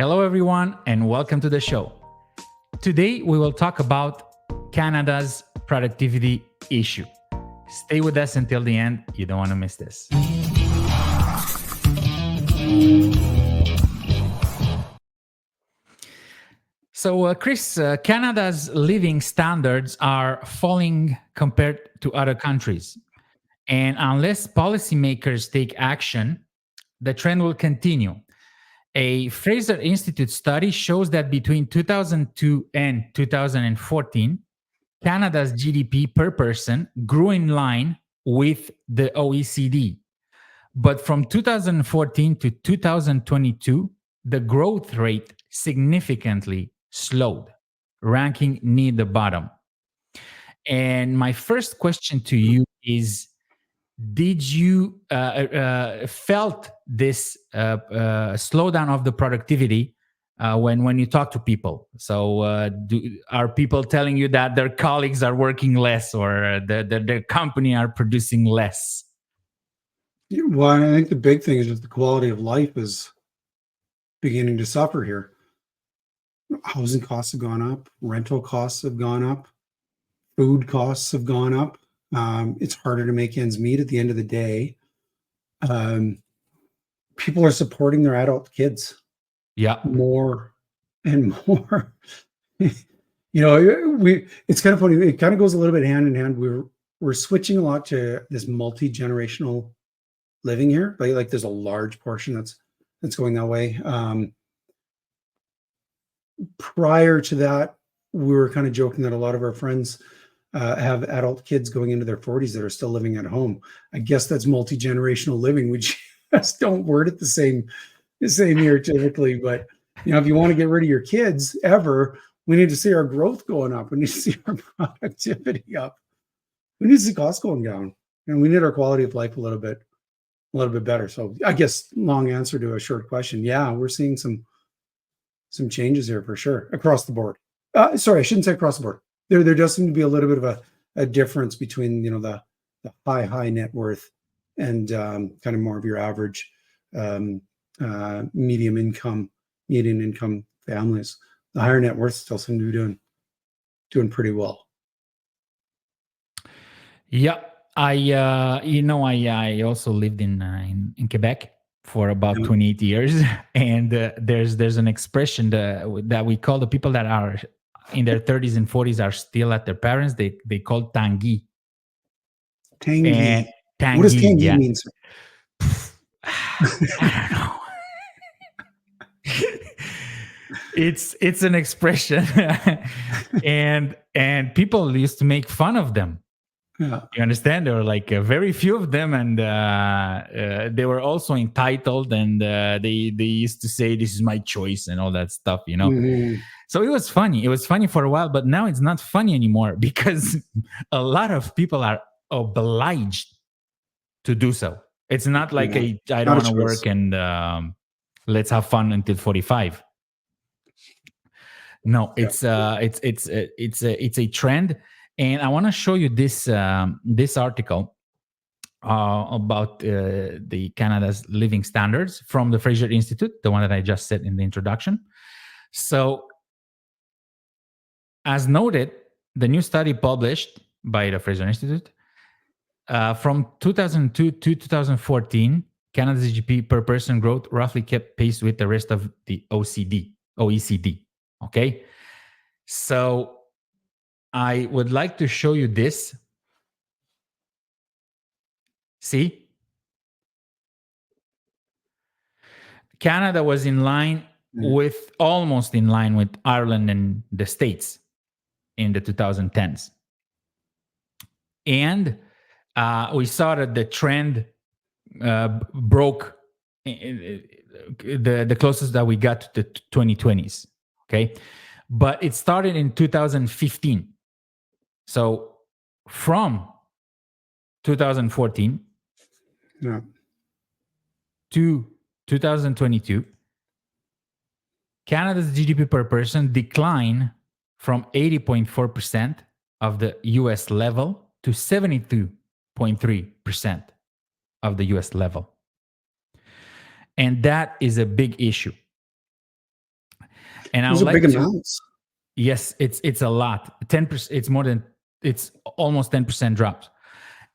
Hello, everyone, and welcome to the show. Today, we will talk about Canada's productivity issue. Stay with us until the end. You don't want to miss this. So, Chris, Canada's living standards are falling compared to other countries. And unless policymakers take action, the trend will continue. A Fraser Institute study shows that between 2002 and 2014, Canada's GDP per person grew in line with the OECD. But from 2014 to 2022, the growth rate significantly slowed, ranking near the bottom. And my first question to you is, did you felt this slowdown of the productivity when you talk to people? So are people telling you that their colleagues are working less, or their company are producing less? Well, I think the big thing is just the quality of life is beginning to suffer here. Housing costs have gone up, rental costs have gone up, food costs have gone up. It's harder to make ends meet at the end of the day. People are supporting their adult kids more and more. It's kind of funny. It kind of goes a little bit hand in hand. We're switching a lot to this multi-generational living here. Like there's a large portion that's going that way. Prior to that, we were kind of joking that a lot of our friends have adult kids going into their 40s that are still living at home. I guess that's multi-generational living. We just don't word it the same here typically. But if you want to get rid of your kids ever, we need to see our growth going up. We need to see our productivity up. We need to see costs going down, and we need our quality of life a little bit better. So I guess long answer to a short question. Yeah, we're seeing some changes here for sure across the board. Sorry, I shouldn't say across the board. There does seem to be a little bit of a difference between the high net worth and kind of more of your average median income families. The higher net worth still seem to be doing pretty well. Yeah, I also lived in Quebec for about 28 years, and there's an expression that we call the people that are in their 30s and 40s are still at their parents. They call tangi. Tangi. What does tangi mean, sir? I don't know. It's an expression, and people used to make fun of them. Yeah. You understand? There were like very few of them, and they were also entitled, and they used to say, "This is my choice," and all that stuff, Mm-hmm. So it was funny. It was funny for a while, but now it's not funny anymore because a lot of people are obliged to do so. It's not like I don't want to work and let's have fun until 45. No, it's a trend. And I want to show you this article about the Canada's living standards from the Fraser Institute, the one that I just said in the introduction. So, as noted, the new study published by the Fraser Institute from 2002 to 2014, Canada's GDP per person growth roughly kept pace with the rest of the OECD. Okay, so I would like to show you this. See? Canada was almost in line with Ireland and the States in the 2010s. And we saw that the trend broke the closest that we got to the 2020s. Okay? But it started in 2015. So from 2014 to 2022, Canada's GDP per person declined from 80.4% of the US level to 72.3% of the US level. And that is a big issue. And I Those would are big like to. amounts. Yes, it's a lot. 10%. It's almost 10% drops.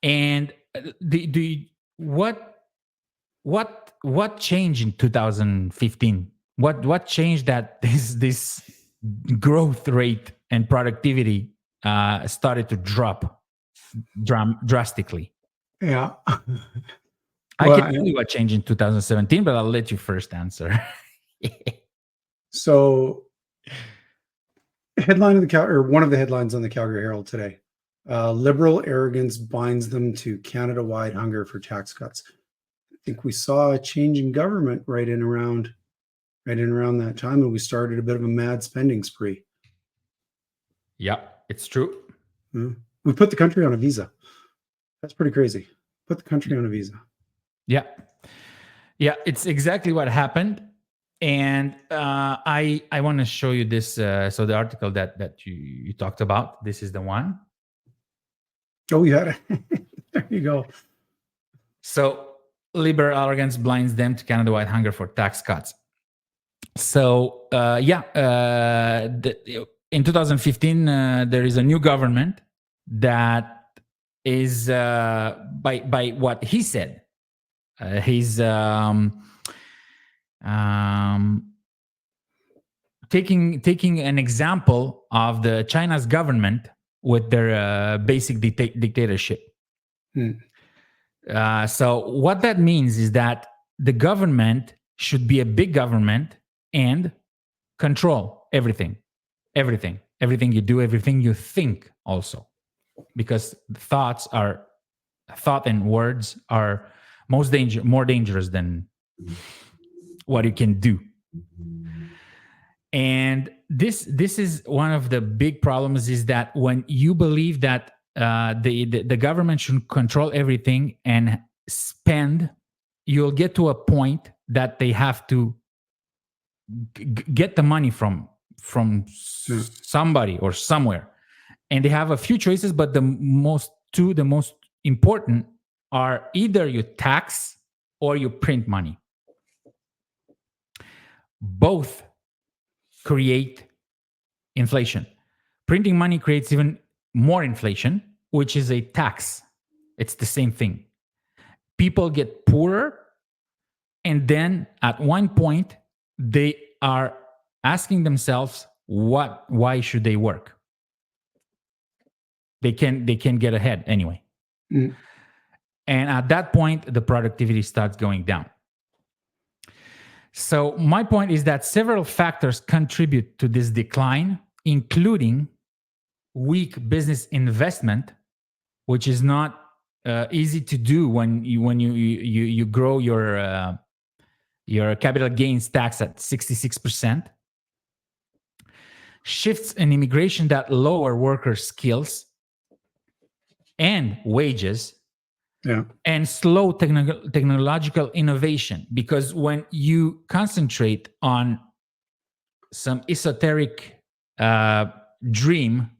And what changed in 2015? What changed that this growth rate and productivity started to drop drastically? Yeah. I Well, can tell you what changed in 2017, but I'll let you first answer. so headline of the or one of the headlines on the Calgary Herald today: liberal arrogance binds them to Canada-wide hunger for tax cuts. I think we saw a change in government right in around that time, and we started a bit of a mad spending spree. Yeah, it's true. We put the country on a visa. That's pretty crazy. Put the country on a visa. Yeah, it's exactly what happened. And I want to show you this. So the article that you talked about, this is the one. Oh, you had it. There you go. So liberal arrogance blinds them to Canada-wide hunger for tax cuts. So in 2015, there is a new government that is by what he said. He's taking an example of the China's government with their basic dictatorship. So what that means is that the government should be a big government and control everything you do, everything you think also, because thought and words are more dangerous than what you can do. And this is one of the big problems, is that when you believe that the government should control everything and spend, you'll get to a point that they have to get the money from somebody or somewhere, and they have a few choices, but the most important are either you tax or you print money. Both create inflation. Printing money creates even more inflation, which is a tax. It's the same thing. People get poorer, and then at one point they are asking themselves, why should they work? They can get ahead anyway. And at that point, the productivity starts going down. So my point is that several factors contribute to this decline, including weak business investment, which is not easy to do when you grow your capital gains tax at 66%. Shifts in immigration that lower worker skills and wages. Yeah. And slow technological innovation, because when you concentrate on some esoteric dream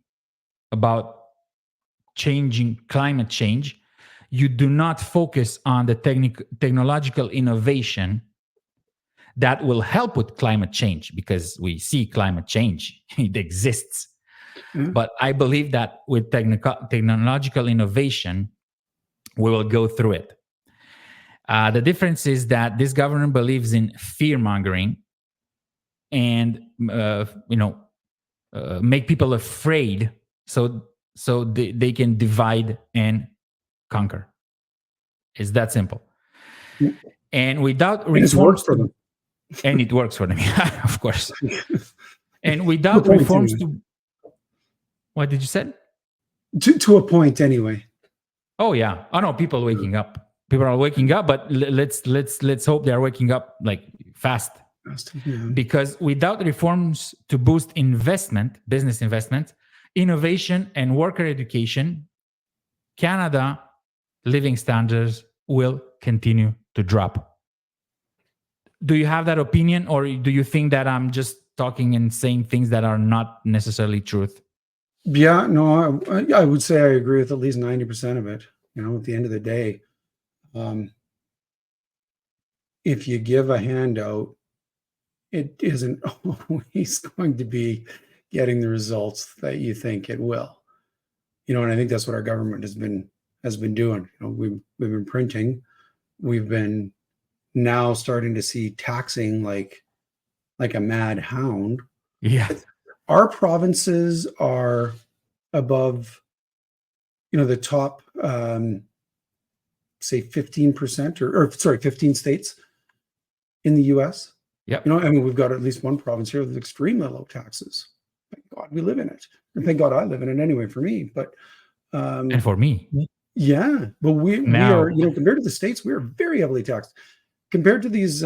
about changing climate change, you do not focus on the technological innovation that will help with climate change, because we see climate change, it exists. But I believe that with technological innovation, we will go through it. The difference is that this government believes in fear mongering and make people afraid, so they can divide and conquer. It's that simple. And without reforms, it's worked for them. And it works for them, yeah, of course. And without reforms to, what did you say? To a point, anyway. Oh yeah. Oh no, people are waking up. People are waking up, but let's hope they are waking up like fast. Yeah. Because without reforms to boost investment, business investment, innovation, and worker education, Canada living standards will continue to drop. Do you have that opinion, or do you think that I'm just talking and saying things that are not necessarily truth? Yeah, no, I would say I agree with at least 90% of it. At the end of the day, if you give a handout it isn't always going to be getting the results that you think it will. And I think that's what our government has been doing. We've been printing, we've been now starting to see taxing like a mad hound. Yeah. Our provinces are above, the top, say 15% or sorry, 15 states in the US. Yep. We've got at least one province here with extremely low taxes. Thank God we live in it. And thank God I live in it anyway for me. But And for me. yeah, but we Now- are, compared to the states, we are very heavily taxed. Compared to these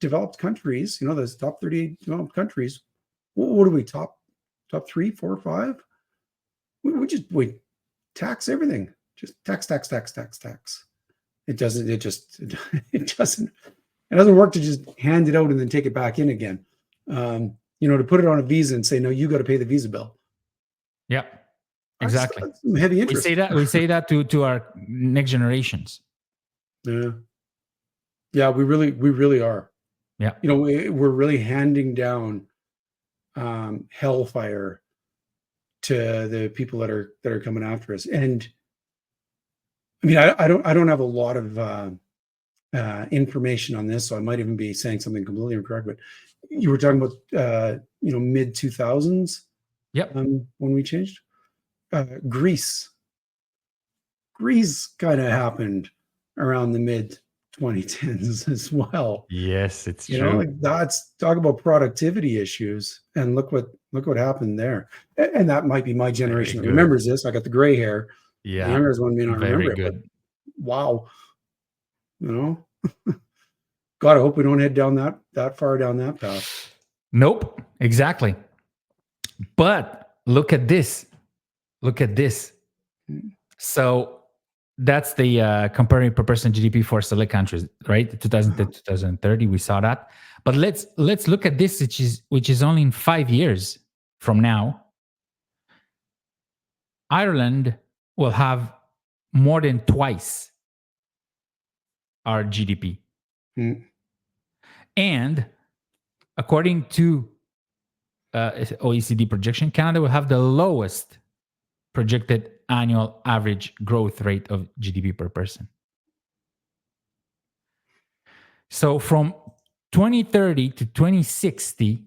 developed countries, those top 38 developed countries, what are we, top 3, 4, 5? We tax everything. Just tax. It doesn't work to just hand it out and then take it back in again. To put it on a visa and say, no, you got to pay the visa bill. Yeah, exactly. That's some heavy interest. We say that to our next generations. Yeah, we really are. Yeah. We're really handing down hellfire to the people that are coming after us. And I mean, I don't have a lot of information on this, so I might even be saying something completely incorrect. But you were talking about mid 2000s. Yep. When we changed, Greece kind of happened around the mid 2010s as well. Yes, it's true. That's, talk about productivity issues, and look what happened there. And that might be my generation that remembers this. I got the gray hair. Yeah, the younger one may not remember good. it. But wow, God, I hope we don't head down that far down that path. Nope, exactly. But look at this. So that's the comparing per person GDP for select countries, right? 2010 to 2030, we saw that. But let's look at this, which is only in 5 years from now. Ireland will have more than twice our GDP. And according to OECD projection, Canada will have the lowest projected annual average growth rate of GDP per person. So from 2030 to 2060,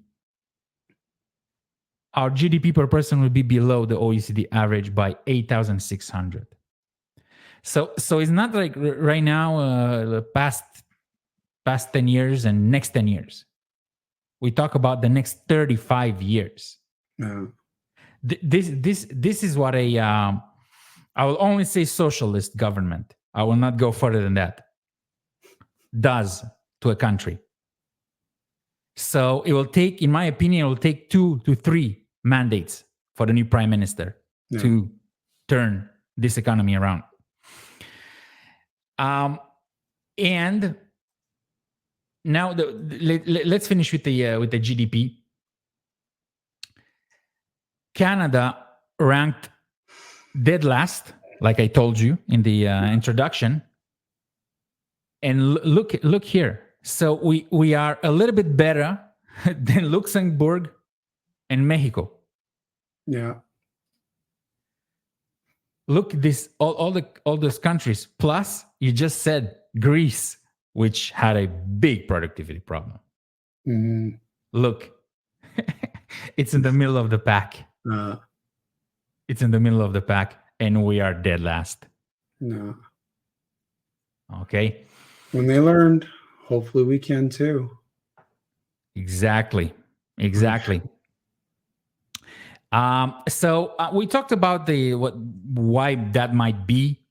our GDP per person will be below the OECD average by 8,600. So it's not like right now, the past 10 years and next 10 years. We talk about the next 35 years. This is what I will only say socialist government, I will not go further than that, does to a country. So it will take, in my opinion, it will take 2 to 3 mandates for the new prime minister to turn this economy around. And now let's finish with the GDP. Canada ranked dead last, like I told you in the introduction. And look here. So we are a little bit better than Luxembourg and Mexico. Yeah. Look, this all those countries. Plus, you just said Greece, which had a big productivity problem. Mm-hmm. Look, it's in the middle of the pack. It's in the middle of the pack, and we are dead last. No. Okay. When they learned, hopefully we can too. Exactly. So we talked about why that might be.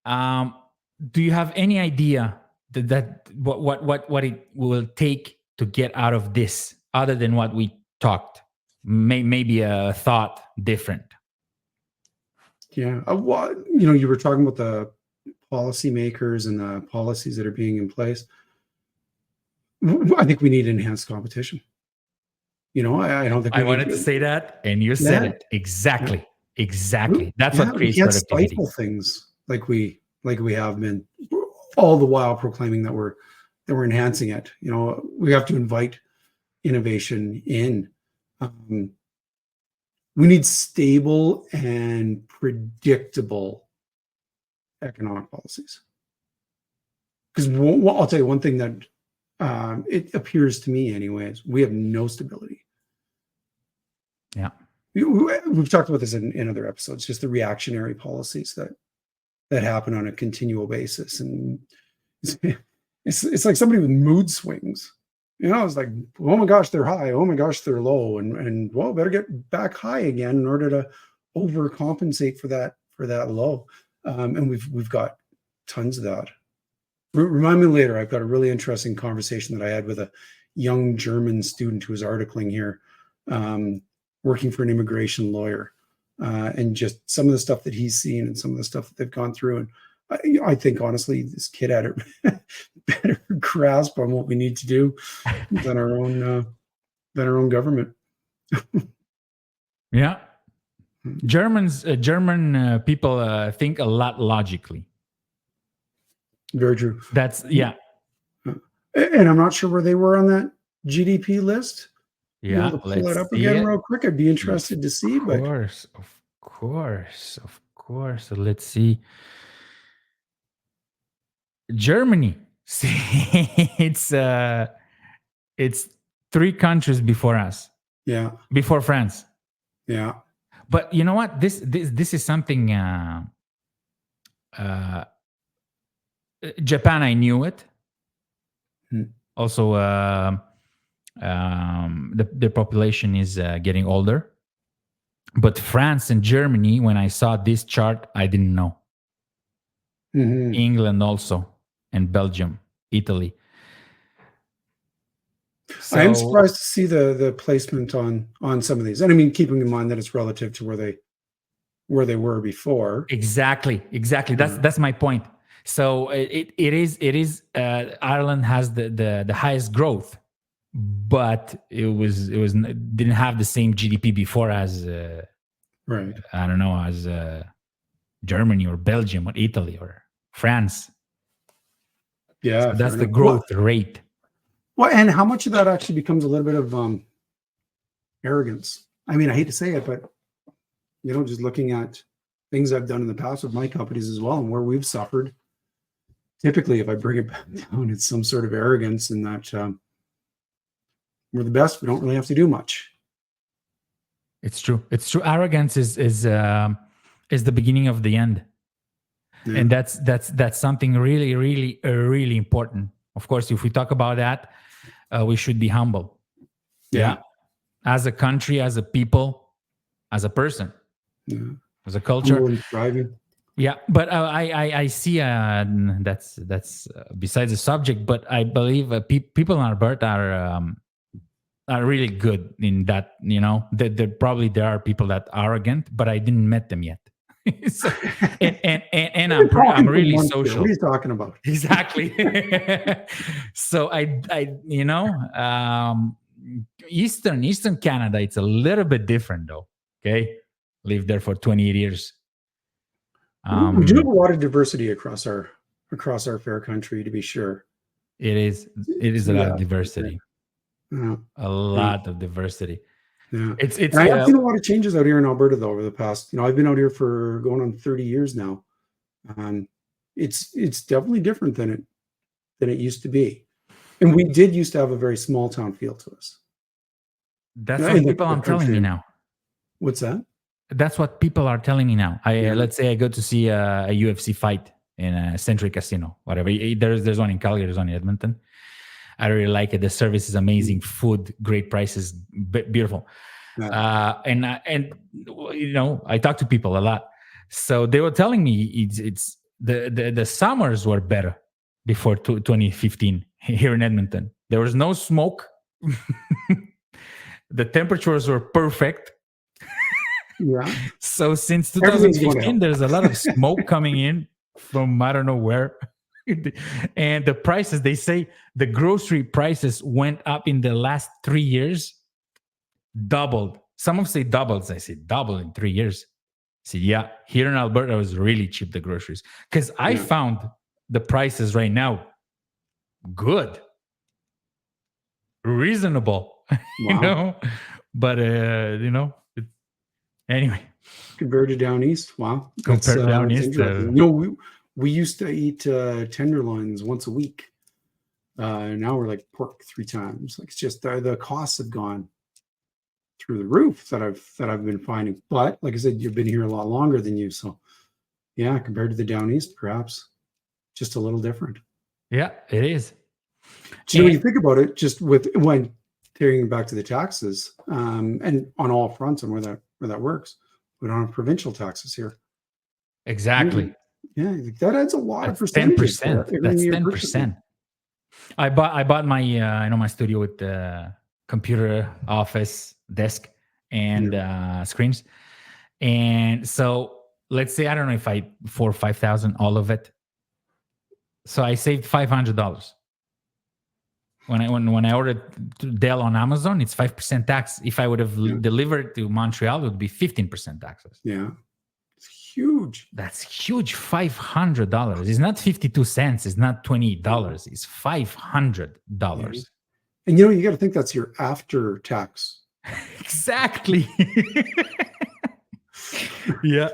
Do you have any idea that what it will take to get out of this, other than what we talked? Maybe a thought different. Yeah. You were talking about the policymakers and the policies that are being in place. I think we need enhanced competition. I don't think I wanted to say that, and you said it exactly. Yeah. Exactly. That's what creates productivity. Stifle things like we have been, all the while proclaiming that we're enhancing it. We have to invite innovation in. We need stable and predictable economic policies. Because I'll tell you one thing that it appears to me, anyways, we have no stability. Yeah. We've talked about this in other episodes, just the reactionary policies that happen on a continual basis. And it's like somebody with mood swings. It's like, oh my gosh, they're high. Oh my gosh, they're low. And well, better get back high again in order to overcompensate for that low. And we've got tons of that. Remind me later. I've got a really interesting conversation that I had with a young German student who was articling here, working for an immigration lawyer, and just some of the stuff that he's seen and some of the stuff that they've gone through. And I think honestly, this kid had a better grasp on what we need to do than our own government. Yeah, German people think a lot logically. Very true. That's yeah. And I'm not sure where they were on that GDP list. Yeah, to pull it up again real quick. I'd be interested to see. Of course. So let's see. Germany. See, it's 3 countries before us. Yeah. Before France. Yeah. But you know what? This is something. Japan, I knew it. Also, the population is getting older. But France and Germany, when I saw this chart, I didn't know. Mm-hmm. England also, and Belgium, Italy. So, I am surprised to see the placement on some of these. And I mean, keeping in mind that it's relative to where they were before. Exactly. That's my point. So it is Ireland has the highest growth, but it didn't have the same GDP before as right. I don't know, as Germany or Belgium or Italy or France. Yeah, so that's the growth rate. Well, and how much of that actually becomes a little bit of arrogance? I mean, I hate to say it, but just looking at things I've done in the past with my companies as well, and where we've suffered. Typically, if I bring it back down, it's some sort of arrogance in that we're the best. We don't really have to do much. It's true. Arrogance is the beginning of the end, and that's something really, really, really important. Of course, if we talk about that, we should be humble. Yeah, as a country, as a people, as a person, as a culture. Humble and thriving. Yeah, but I see that's besides the subject. But I believe people in Alberta are really good in that. There are people that are arrogant, but I didn't met them yet. So, and I'm really social. What are you talking about? Exactly. So Eastern Canada, it's a little bit different though. Okay, lived there for 28 years. We do have a lot of diversity across our fair country, to be sure. It is a lot of diversity. A lot of diversity. Yeah. It's I've seen a lot of changes out here in Alberta though over the past, I've been out here for going on 30 years now. It's definitely different than it used to be. And we did used to have a very small town feel to us. That's what people are telling me now. What's that? That's what people are telling me now. Let's say I go to see a UFC fight in a Century Casino, whatever. There's one in Calgary, there's one in Edmonton. I really like it. The service is amazing, food, great prices, beautiful. Yeah. And I talk to people a lot, so they were telling me it's the summers were better before 2015 here in Edmonton. There was no smoke. The temperatures were perfect. Yeah. So since 2015, there's a lot of smoke coming in from I don't know where. And the prices, they say the grocery prices went up in the last 3 years, doubled. Some of say doubled. I say double in 3 years. See, yeah, here in Alberta, it was really cheap, the groceries. Because I found the prices right now good, reasonable. Wow. But anyway, Compared to down east, wow, compared down that's east, interesting. We used to eat tenderloins once a week. Now we're like pork 3 times. Like it's just the costs have gone through the roof that I've been finding. But like I said, you've been here a lot longer than you, so yeah, compared to the down east, perhaps just a little different. yeah, it is. So when you think about it, just with when taking back to the taxes, and on all fronts and where that works, we don't have provincial taxes here. Exactly. Yeah, that adds a lot of That's percentages. 10%. That's 10%. I bought my my studio with the computer, office, desk, and screens. And so let's say I don't know if I 4,000 or 5,000, all of it. So I saved $500. When I ordered Dell on Amazon, it's 5% tax. If I would have delivered to Montreal, it would be 15% taxes. Yeah, it's huge. That's huge. $500. It's not 52 cents. It's not $28. It's $500. And you got to think that's your after tax. Exactly. Yeah.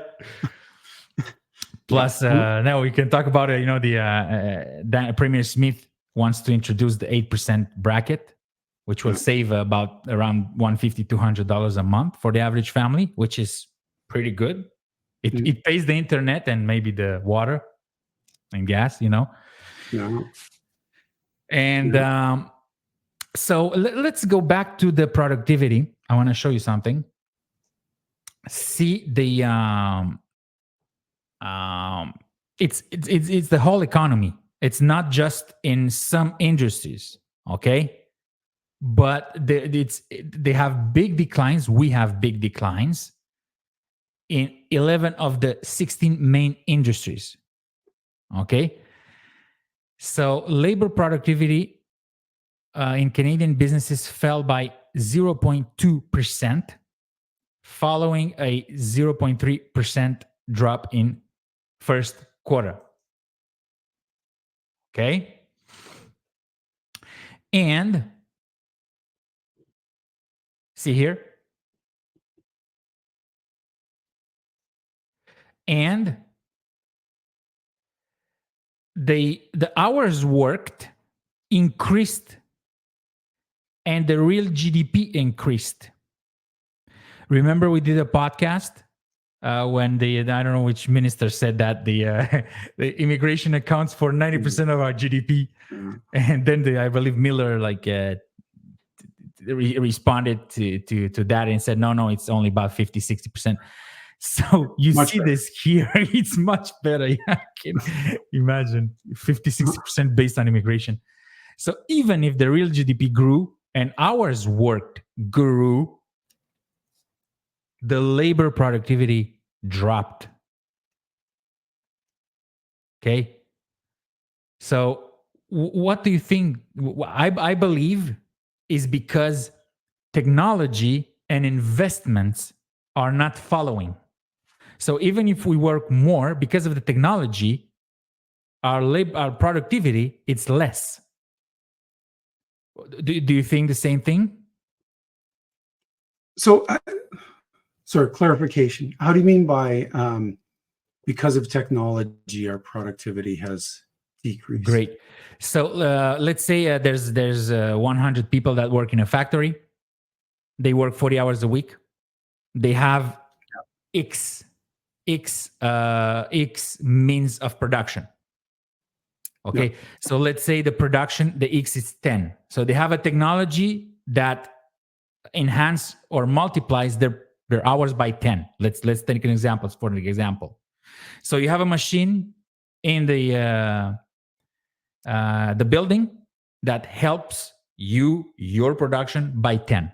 Plus, now we can talk about it. The Premier Smith wants to introduce the 8% bracket, which will save about around $150, $200 a month for the average family, which is pretty good. It pays the internet and maybe the water and gas, Yeah. And so let's go back to the productivity. I want to show you something. See the it's the whole economy. It's not just in some industries, okay? But they have big declines. We have big declines in 11 of the 16 main industries, okay? So labor productivity in Canadian businesses fell by 0.2%, following a 0.3% drop in first quarter. Okay. And see here. And the hours worked increased and the real GDP increased. Remember we did a podcast when I don't know which minister said that the immigration accounts for 90% of our GDP, and then I believe Miller responded to that and said no, it's only about 50-60%. So you much see better. This here, it's much better. Yeah, I can imagine 50-60% based on immigration. So even if the real GDP grew and hours worked grew, the labor productivity dropped. Okay. So what do you think? I believe is because technology and investments are not following. So even if we work more because of the technology, our productivity, it's less. Do you think the same thing? So, sorry, clarification. How do you mean by because of technology, our productivity has decreased? Great. So let's say there's 100 people that work in a factory. They work 40 hours a week. They have X means of production. Okay. Yep. So let's say the production, the X is 10. So they have a technology that enhance or multiplies their hours by 10. Let's take an example for an example. So you have a machine in the building that helps your production by 10.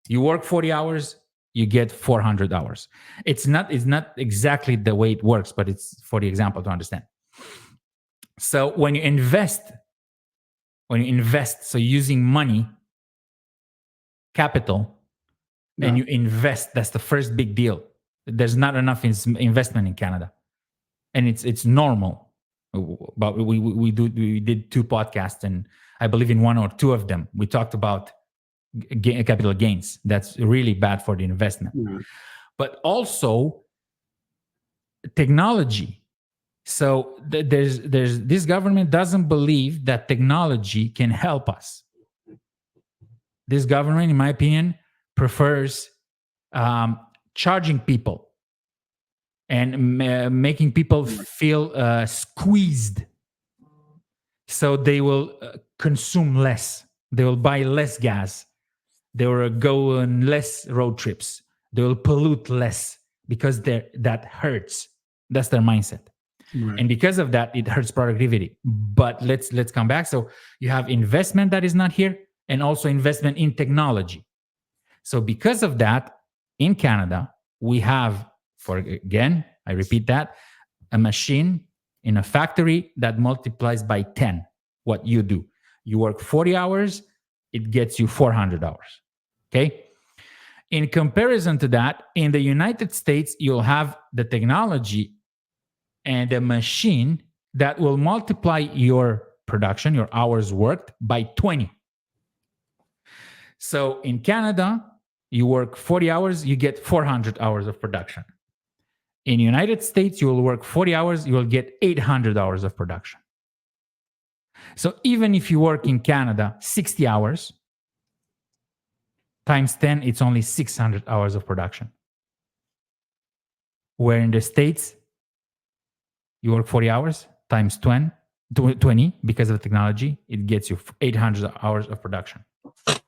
You work 40 hours, you get 400 hours. It's not exactly the way it works, but it's for the example to understand. So when you invest, so using money, capital, and you invest, that's the first big deal. There's not enough investment in Canada, and it's normal. But we did 2 podcasts, and I believe in one or two of them we talked about capital gains. That's really bad for the investment. Yeah. But also technology. So there's this government doesn't believe that technology can help us. This government, in my opinion, prefers charging people and making people feel squeezed. So they will consume less. They will buy less gas. They will go on less road trips. They will pollute less because that hurts. That's their mindset. Right. And because of that, it hurts productivity. But let's come back. So you have investment that is not here, and also investment in technology. So because of that, in Canada, we have, I repeat that, a machine in a factory that multiplies by 10 what you do. You work 40 hours, it gets you 400 hours. Okay? In comparison to that, in the United States, you'll have the technology and a machine that will multiply your production, your hours worked, by 20. So in Canada, you work 40 hours, you get 400 hours of production. In the United States, you will work 40 hours, you will get 800 hours of production. So even if you work in Canada 60 hours, times 10, it's only 600 hours of production. Where in the States, you work 40 hours times 20 because of the technology, it gets you 800 hours of production. Right.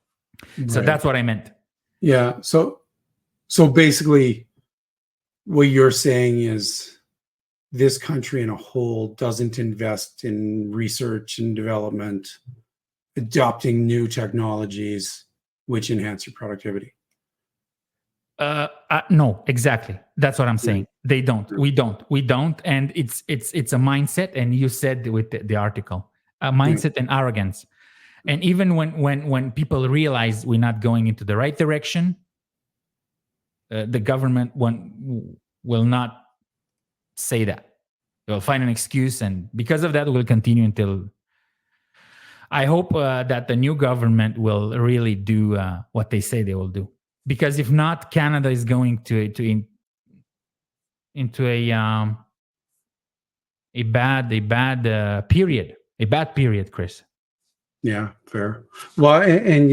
So that's what I meant. Yeah. So basically, what you're saying is this country in a whole doesn't invest in research and development, adopting new technologies which enhance your productivity. No, exactly. That's what I'm saying. They don't. We don't. And it's a mindset. And you said with the article, a mindset and arrogance. And even when people realize we're not going into the right direction, the government will not say that. They'll find an excuse, and because of that, we'll continue until. I hope that the new government will really do what they say they will do. Because if not, Canada is going into a bad period, Chris. Yeah, fair. Well, and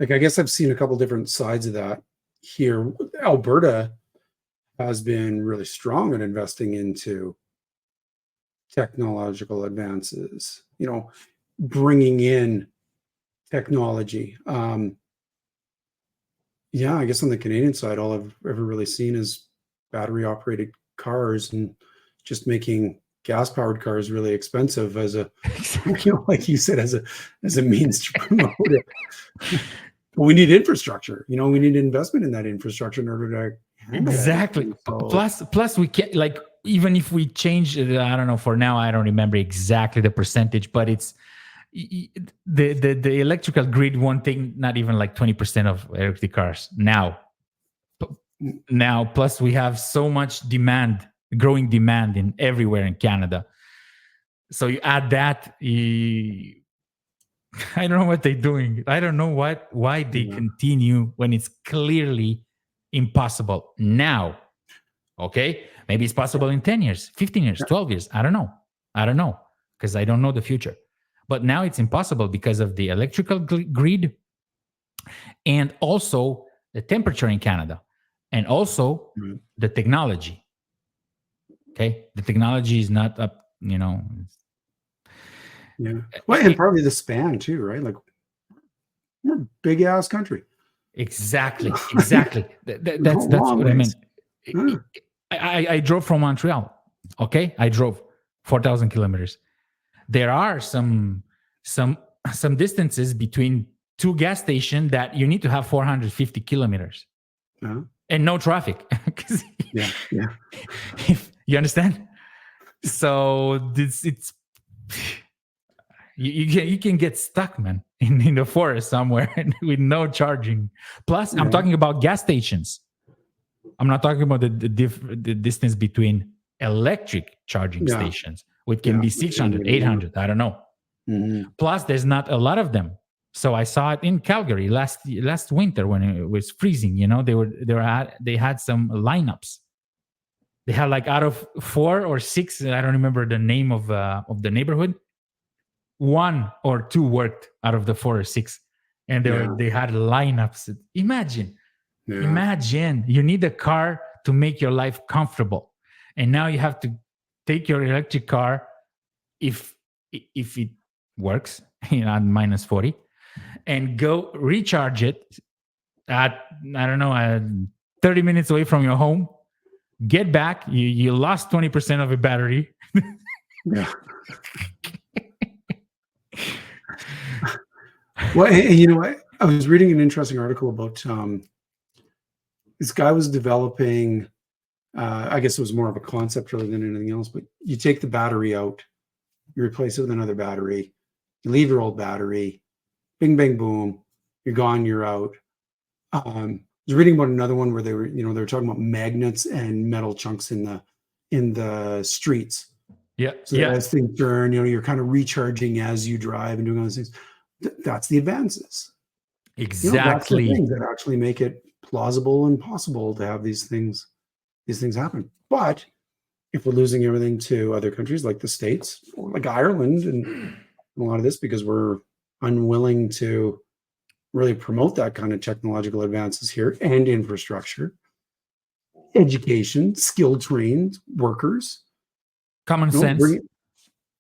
like I guess I've seen a couple different sides of that here. Alberta has been really strong in investing into technological advances. Bringing in technology. Yeah, I guess on the Canadian side, all I've ever really seen is battery-operated cars and just making gas-powered cars really expensive as a, like you said, as a means to promote it. But we need infrastructure. We need investment in that infrastructure in order to exactly. So, plus we can't, like, even if we change, I don't know. For now, I don't remember exactly the percentage, but it's. The electrical grid won't take not even like 20% of electric cars now. Plus we have so much growing demand in everywhere in Canada. So you add that, I don't know what they're doing. I don't know why they continue when it's clearly impossible now. Okay, maybe it's possible in 10 years, 15 years, 12 years. I don't know because I don't know the future. But now it's impossible because of the electrical grid and also the temperature in Canada and also the technology. Okay. The technology is not up, Yeah. Well, and probably the span too, right? Like, we're a big ass country. Exactly. That's what I meant. I drove from Montreal. Okay. I drove 4,000 kilometers. There are some distances between two gas stations that you need to have 450 kilometers and no traffic. Yeah. You understand? So it's you can get stuck, man, in the forest somewhere with no charging. Plus, I'm talking about gas stations. I'm not talking about the distance between electric charging stations, which can be 600, 800. I don't know. Mm-hmm. Plus, there's not a lot of them. So I saw it in Calgary last winter when it was freezing. They had some lineups. They had like out of 4 or 6, I don't remember the name of the neighborhood. 1 or 2 worked out of the 4 or 6, and they had lineups. Imagine you need a car to make your life comfortable, and now you have to take your electric car if it works at minus 40, and go recharge it at, I don't know, 30 minutes away from your home. Get back, you lost 20% of your battery. Yeah. Well, and you know what? I was reading an interesting article about this guy was developing, I guess it was more of a concept rather than anything else, but you take the battery out, you replace it with another battery, you leave your old battery, bing, bang, boom, you're gone, you're out. I was reading about another one where they were talking about magnets and metal chunks in the streets. Yeah. So as things turn, you're kind of recharging as you drive and doing all those things. That's the advances. Exactly. That's the things that actually make it plausible and possible to have these things happen. But if we're losing everything to other countries like the States or like Ireland and a lot of this because we're unwilling to really promote that kind of technological advances here and infrastructure, education, skill trained workers. Common sense.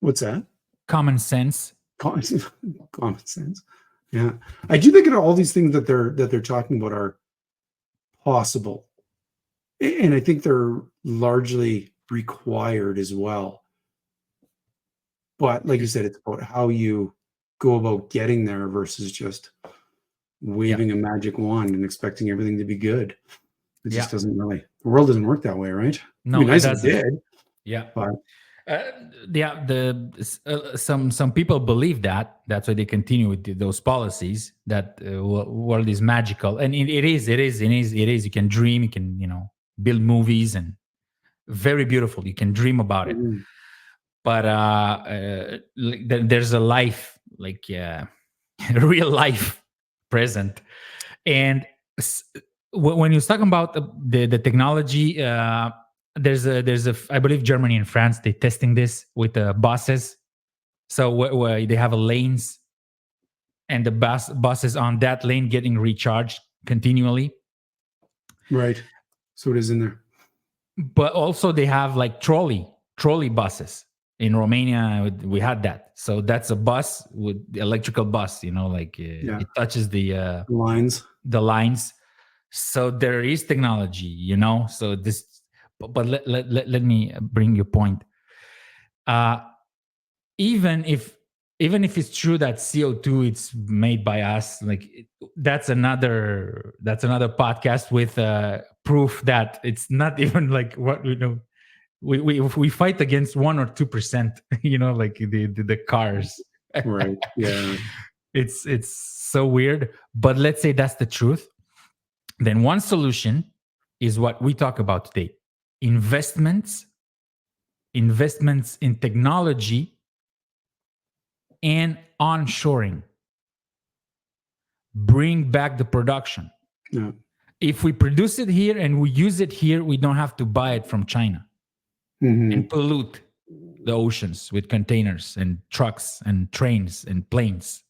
What's that? Common sense. Common sense. Yeah. I do think that all these things that they're talking about are possible. And I think they're largely required as well. But like you said, it's about how you go about getting there versus just waving a magic wand and expecting everything to be good. It just doesn't really, the world doesn't work that way, right? No, nice if it did. Yeah. But some people believe that's why they continue with those policies that world is magical, and it is. You can dream, you can build movies, and very beautiful. You can dream about it, but there's a life, like real life present, and when you're talking about the technology. There's a I believe Germany and France, they're testing this with buses. So where they have lanes, and the buses on that lane getting recharged continually. Right. So it is in there. But also they have like trolley buses. In Romania, we had that. So that's a bus with the electrical bus, it touches the lines. So there is technology, so this. But let me bring your point. Even if it's true that CO2 it's made by us, that's another podcast with proof that it's not even like what we know. We fight against 1 or 2%, like the cars. Right. Yeah. It's so weird. But let's say that's the truth. Then one solution is what we talk about today. Investments in technology and onshoring. Bring back the production. Yeah. If we produce it here and we use it here, we don't have to buy it from China and pollute the oceans with containers and trucks and trains and planes.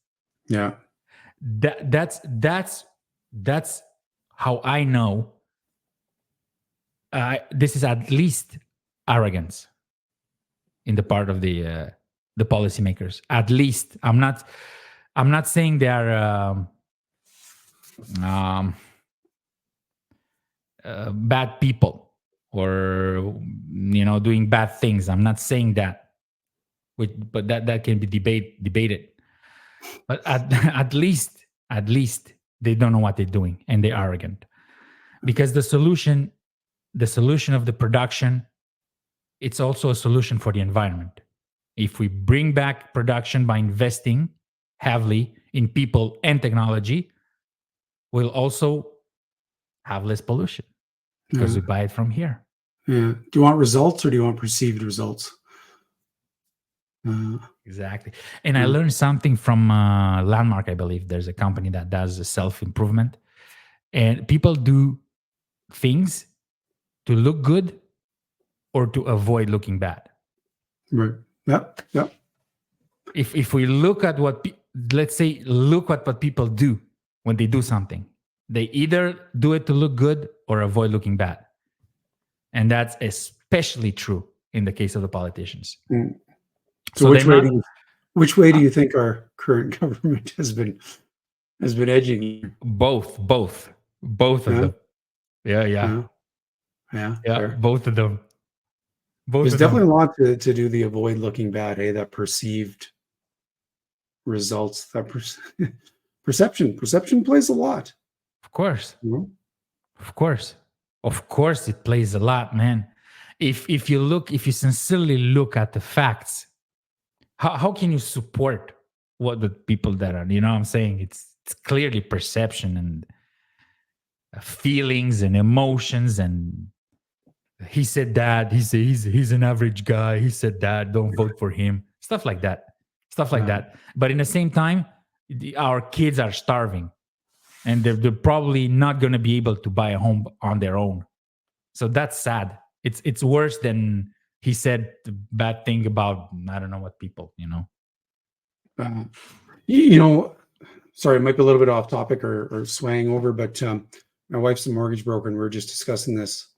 Yeah. That's how I know this is at least arrogance in the part of the policymakers. At least I'm not saying they are bad people or doing bad things. I'm not saying that, but that can be debated. But at least they don't know what they're doing and they're arrogant, because the solution of the production, it's also a solution for the environment. If we bring back production by investing heavily in people and technology, we'll also have less pollution because we buy it from here. Yeah. Do you want results or do you want perceived results? Uh, Exactly. And I uh, learned something from Landmark, I believe. There's a company that does self-improvement. And people do things to look good or to avoid looking bad. right. Yep. Yep. If we look at let's say, look at what people do when they do something, they either do it to look good or avoid looking bad. And that's especially true in the case of the politicians. Mm. So So they're not which way do you think our current government has been edging? both of Yeah. them. Yeah, yeah, Yeah. Yeah. yeah, Fair. both of them. Both There's of them. definitely a lot to do the avoid looking bad, hey, that perceived results, that perception plays a lot. Of course. You know? Of course. Of course it plays a lot, man. If you sincerely look at the facts, how can you support what the people that are, you know what I'm saying? It's clearly perception and feelings and emotions, and he said that, he's an average guy, he said that, don't vote for him, stuff like that. Stuff like Uh, that. But in the same time, our kids are starving, and they're probably not going to be able to buy a home on their own. So that's sad. It's worse than he said the bad thing about, I don't know what people, you know. uh, you know, sorry, it might be a little bit off topic or swaying over, but my wife's a mortgage broker, and we were just discussing this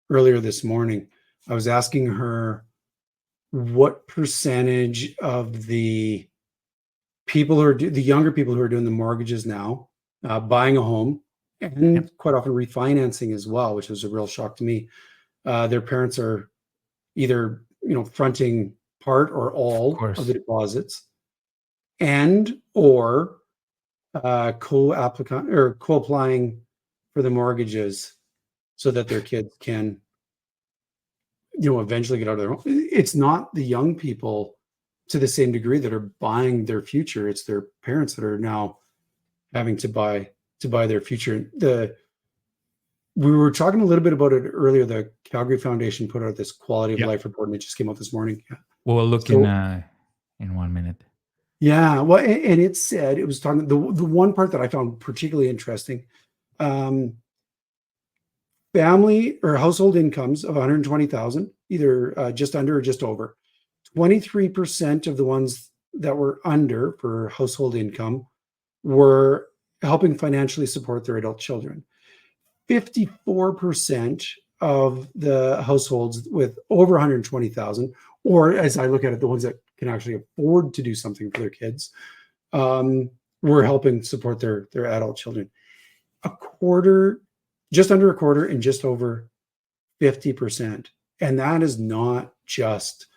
earlier this morning. I was asking her what percentage of the people who are the younger people who are doing the mortgages now, buying a home, and Yep. quite often refinancing as well, which was a real shock to me. Their parents are either fronting part or Of all of the course. deposits, and or co-applicant or co-applying for the mortgages so that their kids can eventually get out of their home. It's not the young people to the same degree that are buying their future. It's their parents that are now having to buy their future. We were talking a little bit about it earlier. The Calgary Foundation put out this quality of Yep. life report, and it just came out this morning. We'll look So in 1 minute. yeah, well, and it said, it was talking, the one part that I found particularly interesting, family or household incomes of 120,000, either just under or just over. 23% of the ones that were under for household income were helping financially support their adult children. 54% of the households with over 120,000, or as I look at it, the ones that can actually afford to do something for their kids, were helping support their adult children. A quarter, just under a quarter, and just over 50%. And that is not just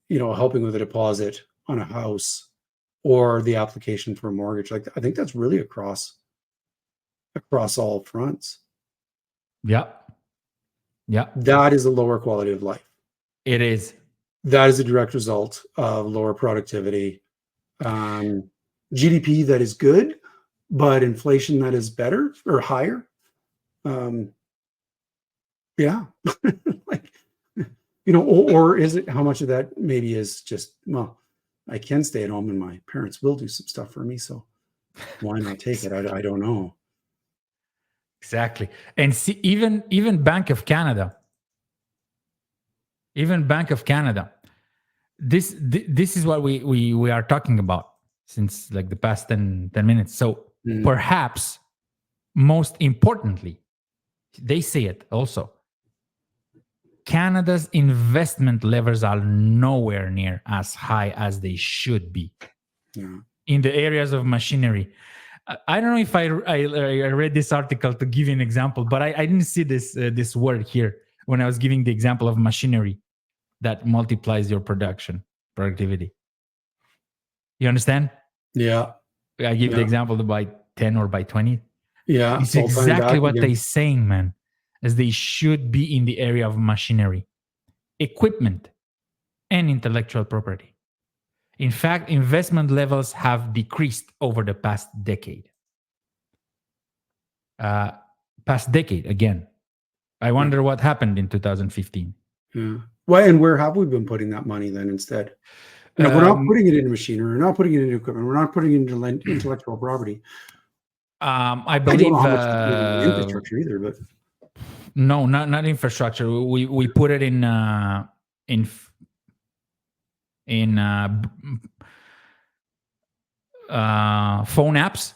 helping with a deposit on a house or the application for a mortgage. Like, I think that's really across all fronts. Yeah. Yeah. That is a lower quality of life. It is. That is a direct result of lower productivity, GDP that is good, but inflation that is better or higher. Yeah. Like, or is it, how much of that maybe is just, well, I can stay at home and my parents will do some stuff for me, so why not take it? I don't know. Exactly. And see, even Bank of Canada, this is what we are talking about since like the past 10 minutes. So perhaps most importantly, they say it also, Canada's investment levels are nowhere near as high as they should be in the areas of machinery. I don't know if I read this article to give you an example, but I didn't see this word here when I was giving the example of machinery that multiplies your productivity. You understand? Yeah. I give the example by 10 or by 20. Yeah. It's exactly what they're saying, man, as they should be in the area of machinery, equipment, and intellectual property. In fact, investment levels have decreased over the past decade. Again. I wonder what happened in 2015. Yeah. Well, and where have we been putting that money then instead? We're not putting it into machinery. We're not putting it into equipment. We're not putting it into intellectual property. I I don't believe know how much to put it into infrastructure either, but no, not infrastructure. We put it in phone apps.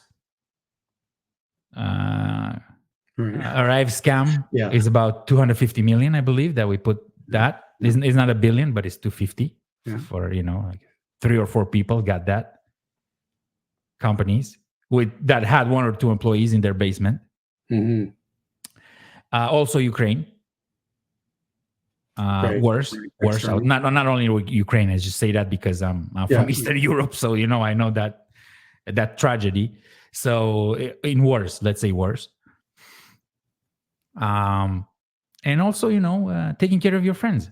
Arrive scam is about 250 million, I believe, that we put that. It's not $1 billion, but it's 250 for, like 3 or 4 people got that. Companies that had 1 or 2 employees in their basement. Mm-hmm. Also Ukraine. Worse. Not only Ukraine, I just say that because I'm from Eastern Europe, so I know that tragedy. So in wars, let's say wars. And also, taking care of your friends,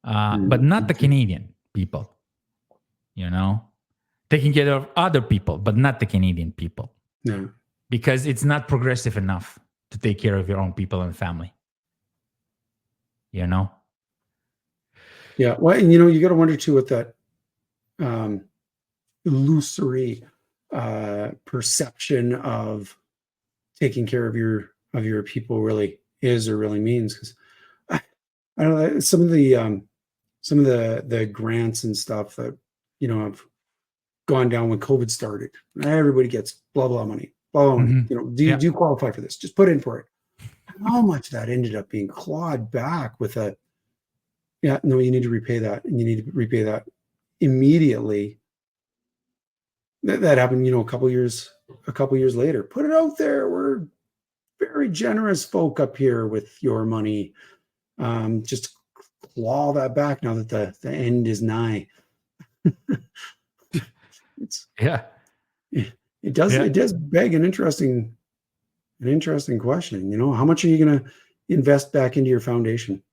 but not the Canadian people. Taking care of other people, but not the Canadian people. No, because it's not progressive enough to take care of your own people and family. Yeah. Well, and you got to wonder too what that illusory perception of taking care of your people really is or really means. Because I don't know, some of the grants and stuff that have gone down when COVID started. Everybody gets blah blah money, blah blah money. Mm-hmm. Do you qualify for this? Just put in for it. How much that ended up being clawed back with no, you need to repay that, and you need to repay that immediately. That happened, a couple years later. Put it out there. We're very generous folk up here with your money. Just claw that back now that the end is nigh. It does beg an interesting question. How much are you going to invest back into your foundation?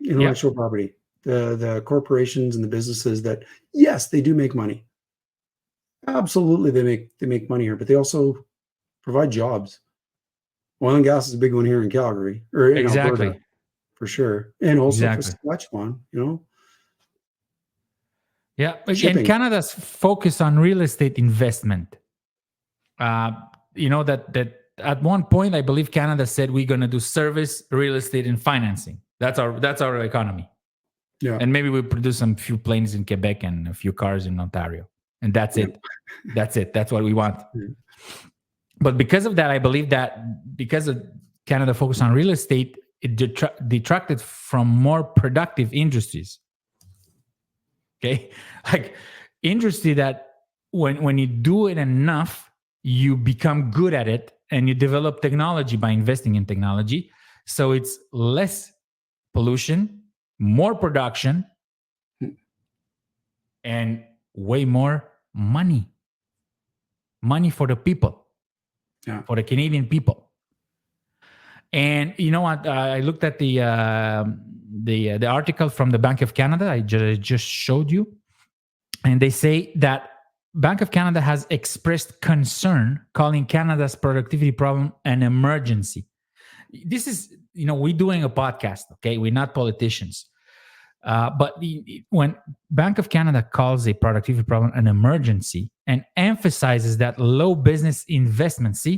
Intellectual property, the corporations and the businesses that, yes, they do make money. Absolutely, they make money here, but they also provide jobs. Oil and gas is a big one here in Calgary or in Alberta, for sure, and also for Saskatchewan. Yeah, and Canada's focus on real estate investment. That at one point, I believe Canada said we're going to do service, real estate, and financing. That's our economy. Yeah, and maybe we produce some few planes in Quebec and a few cars in Ontario, and that's it. That's it. That's what we want. But because of that, I believe that because of Canada focus on real estate, it detracted from more productive industries. Okay, like industry that when you do it enough, you become good at it, and you develop technology by investing in technology. So it's less pollution, more production, and way more money for the people, for the Canadian people. And you know what? I looked at the article from the Bank of Canada I just showed you, and they say that Bank of Canada has expressed concern, calling Canada's productivity problem an emergency. This is, we're doing a podcast, okay? We're not politicians. But when Bank of Canada calls a productivity problem an emergency and emphasizes that low business investment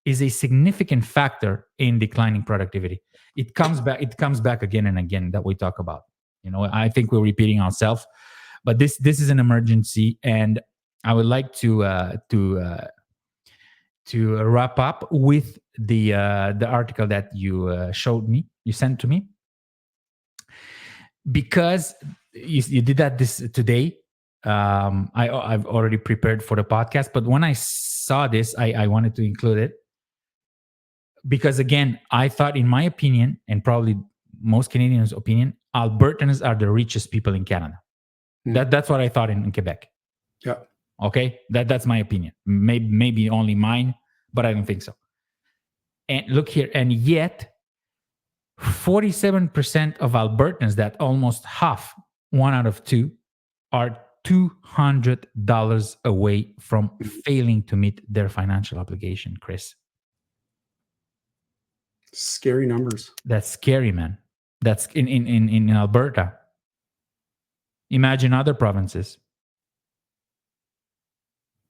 is a significant factor in declining productivity. It comes back again and again that we talk about. I think we're repeating ourselves, but this is an emergency, and I would like to wrap up with the article that you sent to me, because you did that today. I've already prepared for the podcast, but when I saw this, I wanted to include it because, again, I thought, in my opinion, and probably most Canadians' opinion, Albertans are the richest people in Canada. That's what I thought in Quebec. Yeah. Okay, that's my opinion. Maybe only mine, but I don't think so. And look here, and yet 47% of Albertans, that almost half, 1 out of 2, are $200 away from failing to meet their financial obligation, Chris. Scary numbers. That's scary, man. That's in Alberta. Imagine other provinces.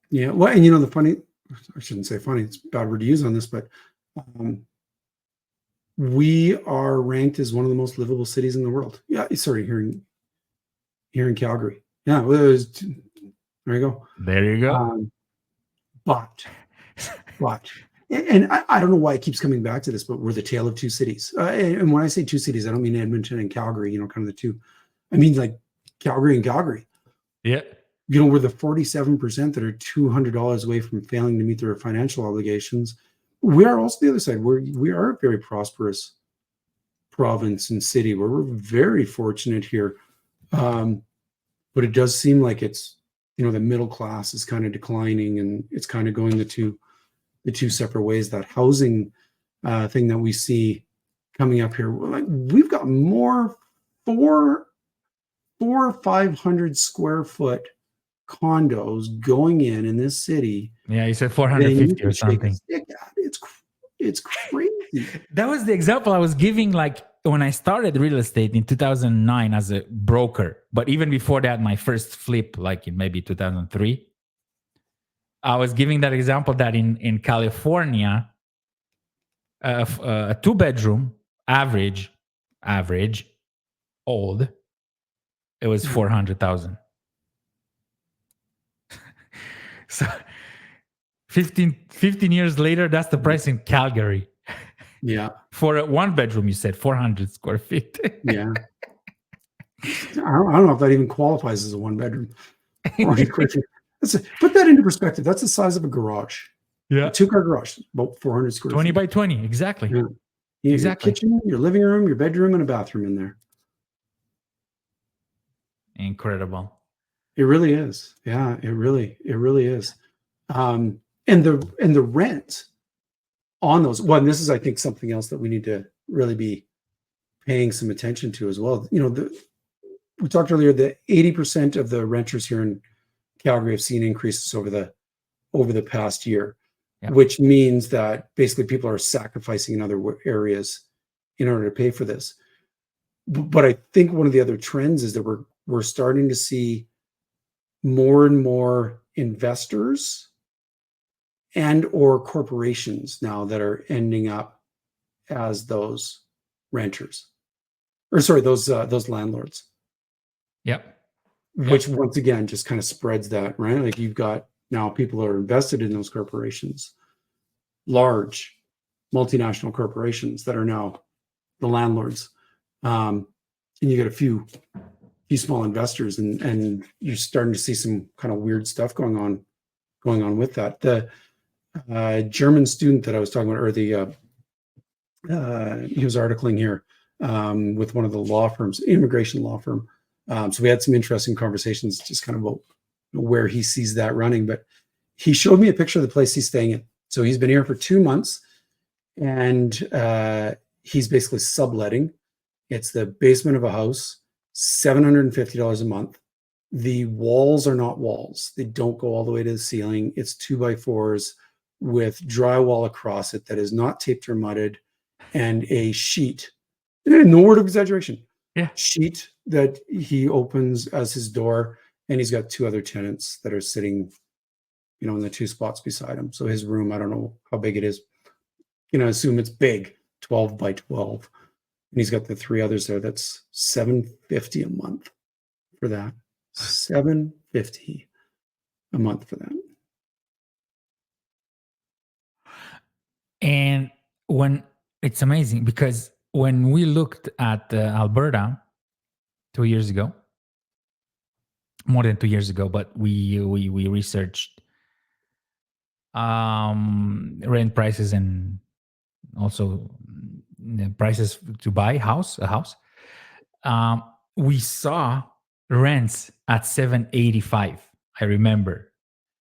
Yeah. Well, and the funny, I shouldn't say funny, it's a bad word to use on this, but we are ranked as one of the most livable cities in the world. Yeah. Sorry, here in Calgary. Yeah. Well, there you go. There you go. But, and I don't know why it keeps coming back to this, but we're the tale of two cities. And when I say two cities, I don't mean Edmonton and Calgary, kind of the two. I mean like Calgary and Calgary. Yeah. We're the 47% that are $200 away from failing to meet their financial obligations. We are also the other side. We are a very prosperous province and city where we're very fortunate here. But it does seem like it's, the middle class is kind of declining, and it's kind of going the two separate ways. That housing thing that we see coming up here, we've got more 400 or 500 square foot condos going in this city. Yeah, you said 450 or something. It's crazy. That was the example I was giving, like when I started real estate in 2009 as a broker. But even before that, my first flip, like in maybe 2003, I was giving that example that in California, a 2-bedroom, average, old, it was 400,000. So 15 years later, that's the price in Calgary. Yeah. For a 1-bedroom, you said 400 square feet. Yeah. I don't know if that even qualifies as a 1-bedroom. Put that into perspective. That's the size of a garage. Yeah. A 2-car garage, about 400 square 20 feet. by 20, exactly. Yeah. Exactly. Your kitchen, your living room, your bedroom, and a bathroom in there. Incredible. It really is. Yeah, it really is. And the rent on those. Well, and this is, I think, something else that we need to really be paying some attention to as well. We talked earlier that 80% of the renters here in Calgary have seen increases over the past year, which means that basically people are sacrificing in other areas in order to pay for this. But I think one of the other trends is that we're starting to see more and more investors and or corporations now that are ending up as those renters, or sorry, those landlords. Yep. Which once again just kind of spreads that, right? Like you've got now people that are invested in those corporations, large multinational corporations that are now the landlords, and you get a few small investors, and you're starting to see some kind of weird stuff going on with that. The German student that I was talking about, or he was articling here with one of the law firms, immigration law firm. So we had some interesting conversations just kind of about where he sees that running. But he showed me a picture of the place he's staying in. So he's been here for 2 months, and he's basically subletting. It's the basement of a house, $750 a month. The walls are not walls. They don't go all the way to the ceiling. It's 2x4s with drywall across it that is not taped or mudded, and a sheet, no word of exaggeration, sheet that he opens as his door, and he's got 2 other tenants that are sitting, in the 2 spots beside him. So his room, I don't know how big it is. Assume it's big, 12 by 12. And he's got the 3 others there. That's $750 a month for that. $750 a month for that. And it's amazing because when we looked at Alberta 2 years ago, more than 2 years ago, but we researched rent prices and also the prices to buy a house. We saw rents at $785. I remember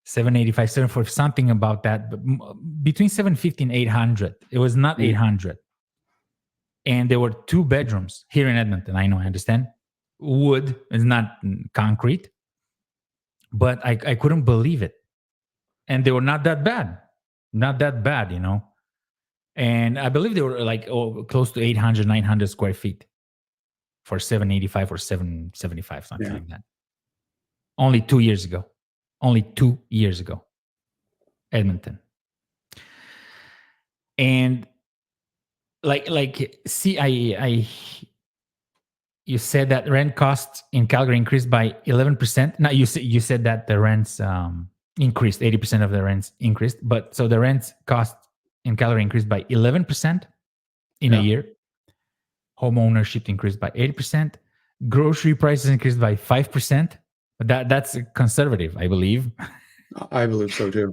$785, for something about that, but between $750 and $800. It was not $800. And there were 2 bedrooms here in Edmonton. I understand. Wood is not concrete, but I couldn't believe it. And they were not that bad. And I believe they were like close to 800, 900 square feet. for 785 or 775, something Yeah. like that. Only 2 years ago. Only 2 years ago. Edmonton. And see, you said that rent costs in Calgary increased by 11%. Now you said that the rents increased, 80% of the rents increased, but so the rent cost in Calgary increased by 11% in a year. Home ownership increased by 80%. Grocery prices increased by 5%. That's conservative, I believe. I believe so too.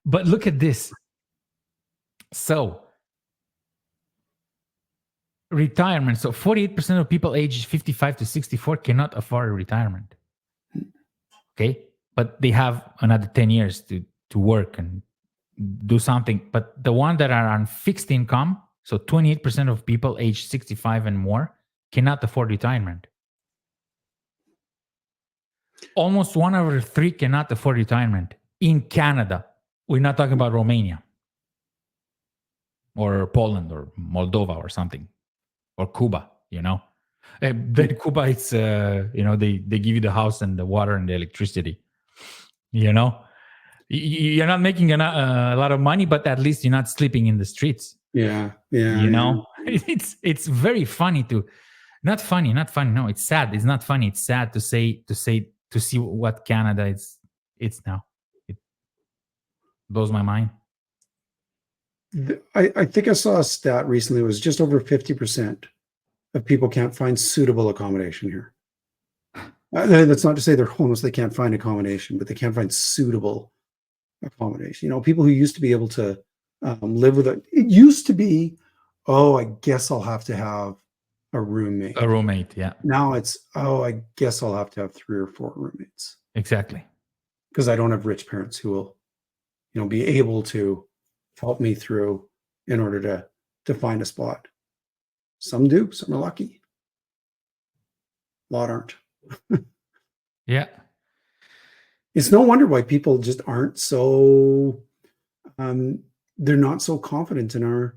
But look at this. So retirement. So 48% of people aged 55 to 64 cannot afford a retirement. Okay. But they have another 10 years to work and do something. But the ones that are on fixed income, so 28% of people aged 65 and more cannot afford retirement. Almost 1 out of 3 cannot afford retirement in Canada. We're not talking about Romania or Poland or Moldova or something, or Cuba, Then Cuba, it's, they give you the house and the water and the electricity, You're not making a lot of money, but at least you're not sleeping in the streets. Yeah. It's very funny not funny. No, it's sad. It's not funny. It's sad to see what Canada it's now. It blows my mind. I think I saw a stat recently. It was just over 50% of people can't find suitable accommodation here. That's not to say they're homeless. They can't find accommodation, but they can't find suitable accommodation. People who used to be able to live with it. It used to be, I guess I'll have to have a roommate. A roommate, yeah. Now it's, I guess I'll have to have 3 or 4 roommates. Exactly. Because I don't have rich parents who will, be able to help me through in order to find a spot. Some do, some are lucky. A lot aren't. Yeah. It's no wonder why people just aren't so they're not so confident in our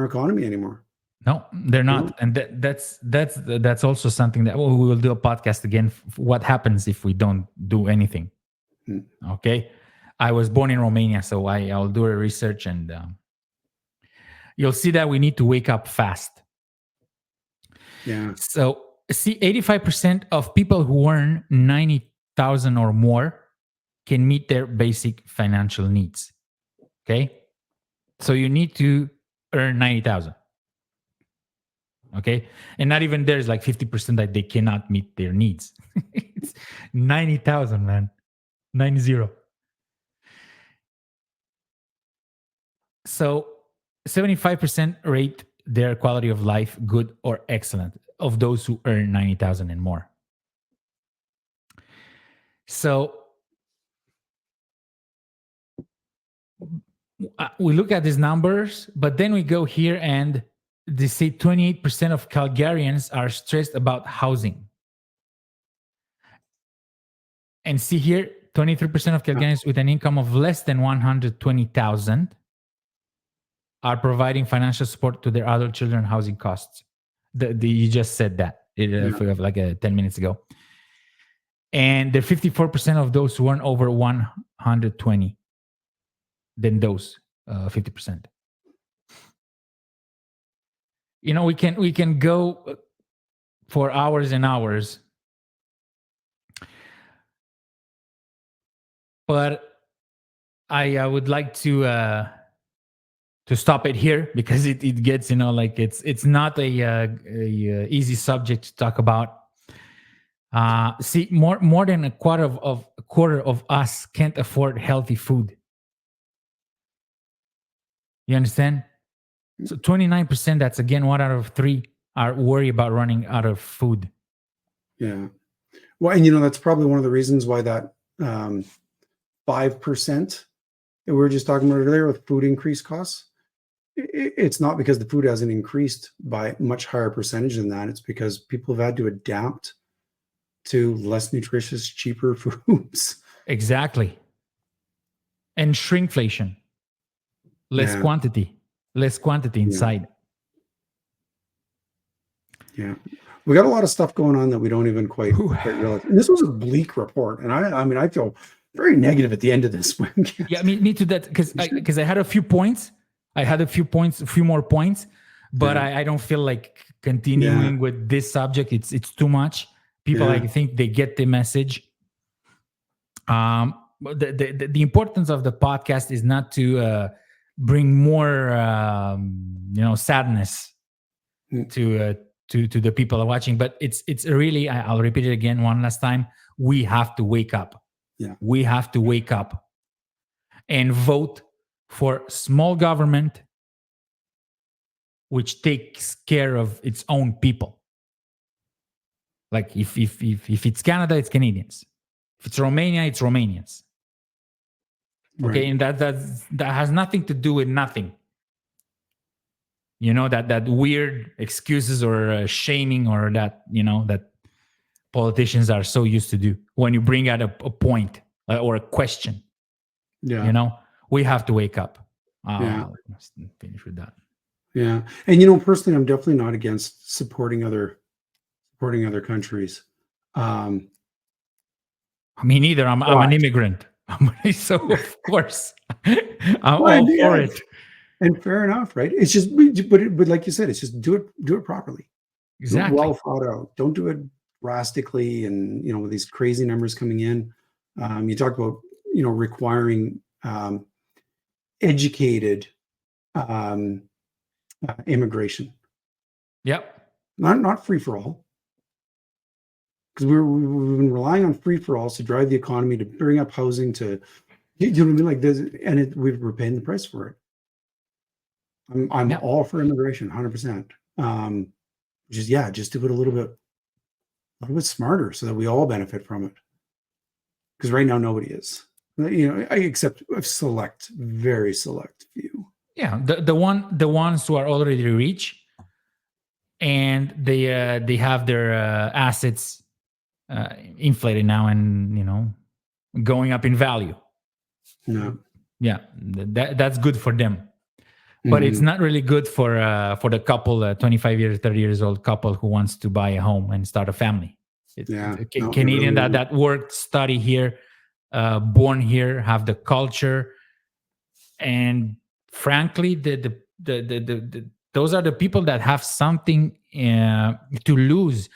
economy anymore. No, they're not. And that's also something that we will do a podcast again. What happens if we don't do anything? Okay. I was born in Romania, so I'll do a research, and you'll see that we need to wake up fast. Yeah. So see, 85% of people who earn 90,000 or more can meet their basic financial needs. Okay. So you need to earn 90,000. Okay. And not even there's like 50% that they cannot meet their needs. It's 90,000, man. 90. So 75% rate their quality of life good or excellent of those who earn 90,000 and more. So we look at these numbers, but then we go here and they say 28% of Calgarians are stressed about housing. And see here, 23% of Calgarians with an income of less than 120,000 are providing financial support to their adult children housing costs. You just said that like 10 minutes ago. And there are 54% of those who earn over 120 than those 50%. We can go for hours and hours, but I would like to stop it here, because it gets it's not a easy subject to talk about. See, more than a quarter of us can't afford healthy food. You understand? So 29%, that's again 1 out of 3, are worried about running out of food. Yeah. Well, and that's probably one of the reasons why that 5% that we were just talking about earlier with food increase costs. It's not because the food hasn't increased by a much higher percentage than that. It's because people have had to adapt to less nutritious, cheaper foods. Exactly. And shrinkflation. Less quantity inside. Yeah. We got a lot of stuff going on that we don't even quite Whew. realize. And this was a bleak report. And I mean, I feel very negative at the end of this one. Yeah, me to that, because I had a few points. I had a few more points, but Yeah. I don't feel like Yeah. continuing with this subject. It's too much. People, I Yeah. think they get the message. But the importance of the podcast is not to bring more sadness Mm. to the people watching, but it's really, I'll repeat it again one last time. We have to wake up. Yeah. We have to wake up and vote for small government which takes care of its own people. Like if it's Canada, it's Canadians. If it's Romania, it's Romanians. Okay, Right. and that has nothing to do with nothing. That weird excuses or shaming, or that politicians are so used to do when you bring out a point or a question. Yeah. We have to wake up. Yeah. Let's finish with that. Yeah. And personally, I'm definitely not against supporting other countries. Me neither. I'm an But immigrant. So of course, I'm well, all for yeah, it. and fair enough, right? It's just, but like you said, it's just do it properly. Do it well Exactly. thought out. Don't do it drastically and with these crazy numbers coming in. You talk about requiring educated immigration, Yep. not free for all, because we've been relying on free for alls to drive the economy, to bring up housing, to you know what I mean, like this, and we're paying the price for it. I'm Yep. all for immigration, 100%. Just do it a little bit smarter so that we all benefit from it. Because right now nobody is. Except a very select few. Yeah. The ones who are already rich, and they have their assets inflated now, and going up in value. No. Yeah, that's good for them. But it's not really good for the couple, 25 years, 30 years old couple who wants to buy a home and start a family. Yeah. No, it Canadian really isn't. that worked, study here, born here, have the culture, and frankly, those are the people that have something to lose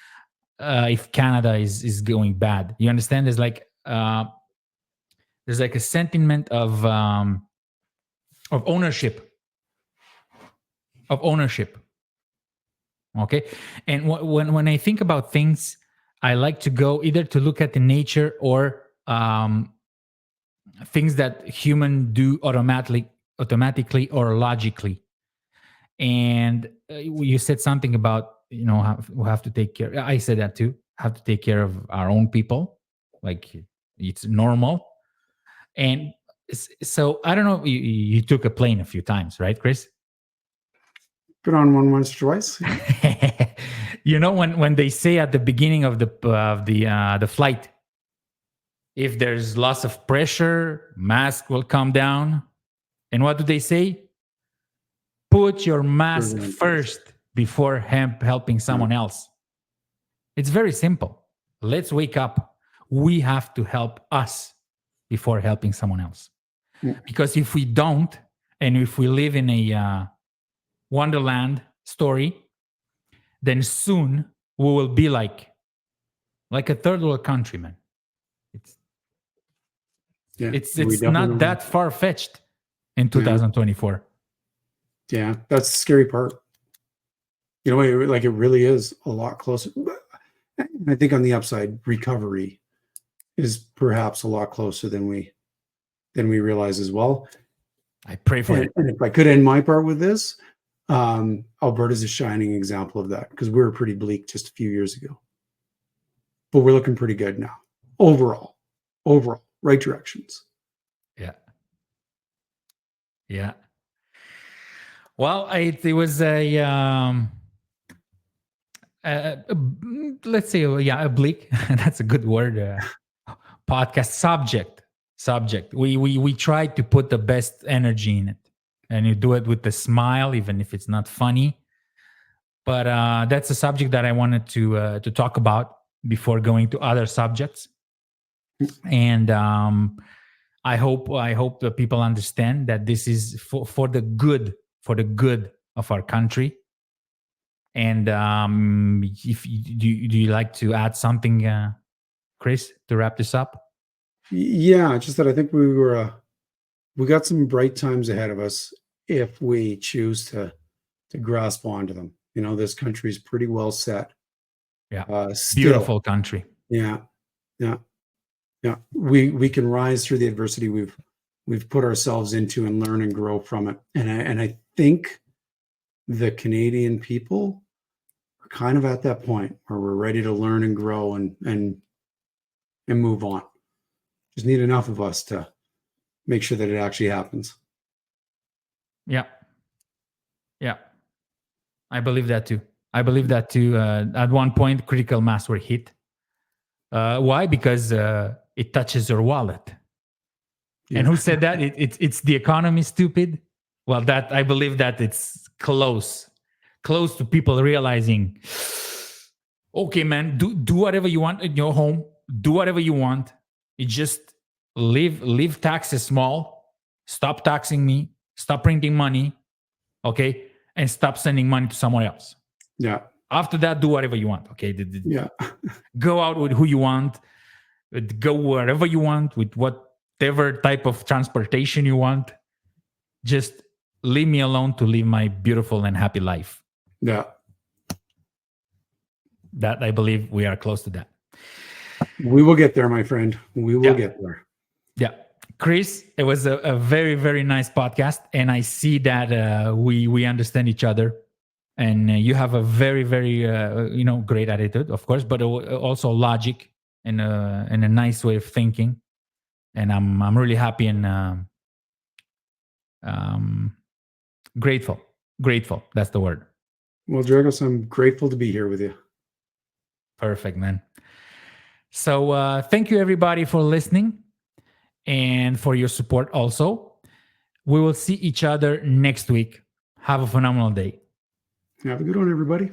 if Canada is going bad. You understand? There's like a sentiment of ownership. Okay, and when I think about things, I like to go either to look at the nature or things that human do automatically or logically. And you said something about we have to take care. I said that too. Have to take care of our own people, like it's normal. And so I don't know. You took a plane a few times, right, Chris? Been on one once or twice. When they say at the beginning of the flight, if there's loss of pressure, mask will come down. And what do they say? Put your mask first before helping someone else. It's very simple. Let's wake up. We have to help us before helping someone else. Because if we don't, and if we live in a Wonderland story, then soon we will be like a third world country, man. It's not that far fetched in 2024. Yeah, that's the scary part. It really is a lot closer. I think on the upside, recovery is perhaps a lot closer than we realize as well. I pray for it. And if I could end my part with this, Alberta's a shining example of that, because we were pretty bleak just a few years ago, but we're looking pretty good now. Overall, right directions. Yeah. Well, it was let's say, a bleak. That's a good word. Podcast subject. We try to put the best energy in it, and you do it with a smile, even if it's not funny. But that's a subject that I wanted to talk about before going to other subjects. And I hope the people understand that this is for the good of our country. And if do you like to add something, Chris, to wrap this up? Yeah, just that I think we got some bright times ahead of us if we choose to grasp onto them. You know, this country is pretty well set. Yeah, Still, beautiful country. yeah, yeah, yeah. We can rise through the adversity we've put ourselves into and learn and grow from it. And I think the Canadian people are kind of at that point where we're ready to learn and grow and move on. Just need enough of us to make sure that it actually happens. Yeah. Yeah. I believe that too. At one point, critical mass were hit. Why? Because it touches your wallet. Yeah. And who said that? It's the economy, stupid. Well, that I believe that it's close to people realizing, okay, man, do whatever you want in your home. Do whatever you want. You just leave taxes small. Stop taxing me. Stop printing money. Okay. And stop sending money to someone else. Yeah. After that, do whatever you want. Okay. Yeah. Go out with who you want. Go wherever you want with whatever type of transportation you want. Just leave me alone to live my beautiful and happy life. Yeah. That I believe we are close to that. We will get there, my friend. We will get there. Yeah. Chris, it was a very, very nice podcast. And I see that we understand each other. And you have a very, very, great attitude, of course, but also logic and a nice way of thinking. And I'm really happy and grateful. Grateful. That's the word. Well, Dragos, I'm grateful to be here with you. Perfect, man. So thank you, everybody, for listening and for your support also. We will see each other next week. Have a phenomenal day. Have a good one, everybody.